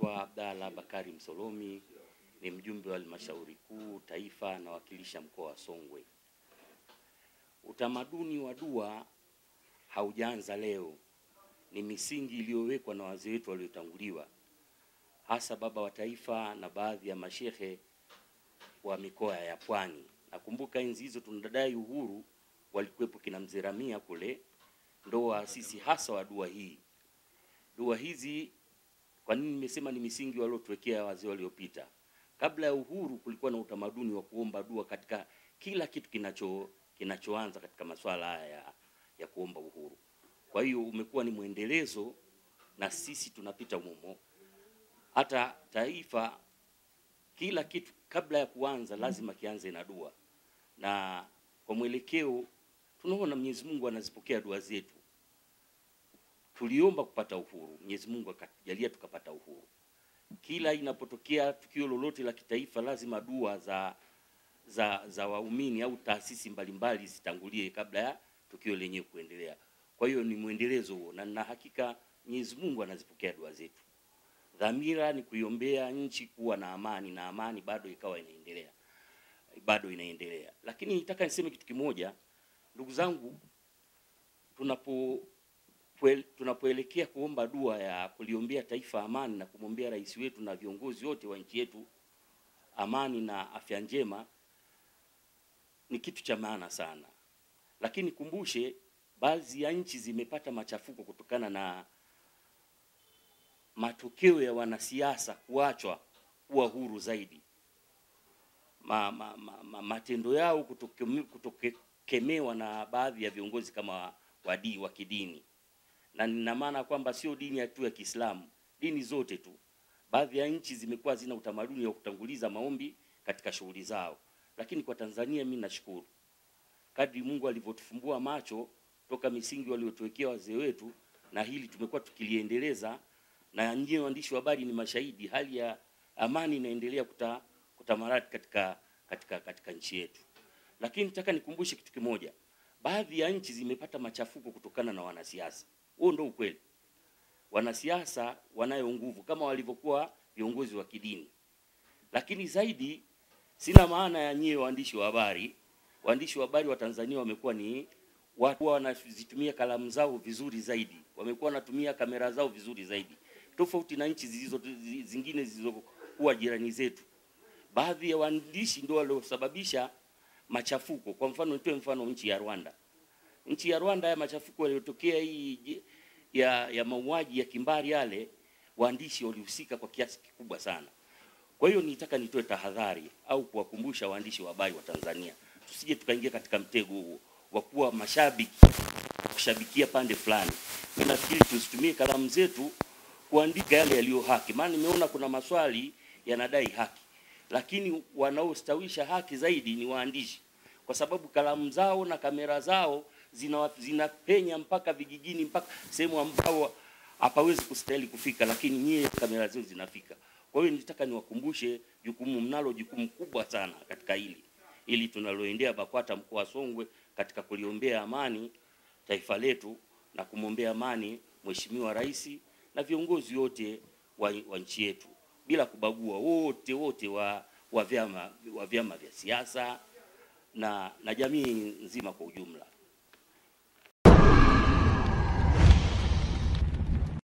naitwa Abdalla Bakari Msolomi, ni mjumbe wa halmashauri kuu taifa na wakilisha mkoa wa Songwe. Utamaduni wa dua haujaanza leo, ni misingi iliyowekwa na wazee wetu waliotanguliwa, hasa baba wa taifa na baadhi ya mashehe wa mikoa ya Pwani. Nakumbuka enzi hizo tunadai uhuru, walikuwepo kina Mzee Ramia kule, ndo waasisi hasa wa dua hii. Dua hizi, kwa nini nimesema ni misingi waliotuwekea wazee waliopita? Kabla ya uhuru kulikuwa na utamaduni wa kuomba dua katika kila kitu kinachoanza katika masuala haya ya kuomba uhuru. Kwa hiyo umekuwa ni muendelezo na sisi tunapita humo. Hata taifa, kila kitu kabla ya kuanza lazima kianze na dua. Na kwa mwelekeo tunaona Mwenyezi Mungu anazipokea dua zetu. Tuliomba kupata uhuru, Mwenyezi Mungu akatujalia tukapata uhuru. Kila inapotokea tukio lolote la kitaifa lazima dua za waumini au taasisi mbalimbali zitangulie kabla ya tukio lenyewe kuendelea. Kwa hiyo ni muendelezo huo, na hakika Mwenyezi Mungu anazipokea dua zetu. Dhamira ni kuiombea nchi kuwa na amani, na amani bado ikawa inaendelea. Lakini nitaka niseme kitu kimoja, ndugu zangu, tunapoelekea kuomba dua ya kuliombea taifa amani na kumwombea rais wetu na viongozi wote wa nchi yetu amani na afya njema, ni kitu cha maana sana. Lakini kumbushe, baadhi ya nchi zimepata machafuko kutokana na matokeo ya wanasiasa kuachwa kuwa huru zaidi. Matendo yao kutokemewa na baadhi ya viongozi kama wa kidini. Na nina maana kwamba sio dini tu ya Kiislamu, dini zote tu. Baadhi ya nchi zimekuwa zina utamaduni wa kutanguliza maombi katika shughuli zao. Lakini kwa Tanzania mimi nashukuru, kadri Mungu alivyotufumbua macho toka misingi waliotuwekea wazee wetu, na hili tumekuwa tukiliendeleza, na nyinyi waandishi wa habari ni mashahidi, hali ya amani inaendelea kutamaraki katika nchi yetu. Lakini nataka nikumbushe kitu kimoja, baadhi ya nchi zimepata machafuko kutokana na wanasiasa. Huo ndio ukweli. Wanasiasa wanayo nguvu kama walivyokuwa viongozi wa kidini. Lakini zaidi, sina maana ya nyie waandishi wa habari. Waandishi wa habari wa Tanzania wamekuwa ni watu wanazitumia kalamu zao vizuri zaidi. Wamekuwa wanatumia kamera zao vizuri zaidi. Tofauti na nchi zingine zilizokuwa jirani zetu. Baadhi ya waandishi ndio waliosababisha machafuko. Kwa mfano, nitoe mfano nchi ya Rwanda. Nchi ya Rwanda, ya machafuko yaliyotokea hii ya mauaji ya kimbari yale, waandishi walihusika kwa kiasi kikubwa sana. Kwa hiyo nitaka nitoe tahadhari au kuwakumbusha waandishi wa habari wa Tanzania, tusije tukaingia katika mtego huo wa kuwa mashabiki, kushabikia pande fulani. Mimi nafikiri tusitumie kalamu zetu kuandika yale yaliyo haki. Maana nimeona kuna maswali yanadai haki, lakini wanaostawisha haki zaidi ni waandishi, kwa sababu kalamu zao na kamera zao zinapenya mpaka vijijini, mpaka sehemu ambao hapawezi kustahili kufika, lakini nyie kamera zao zinafika. Kwa hiyo nitaka niwakumbushe mnalo jukumu kubwa sana katika ili tunaloendea BAKWATA mkoa wa Songwe katika kuliombea amani taifa letu na kumwombea amani Mheshimiwa Rais na viongozi wote wa nchi yetu, bila kubagua, wote wa vyama vya siasa na jamii nzima kwa ujumla.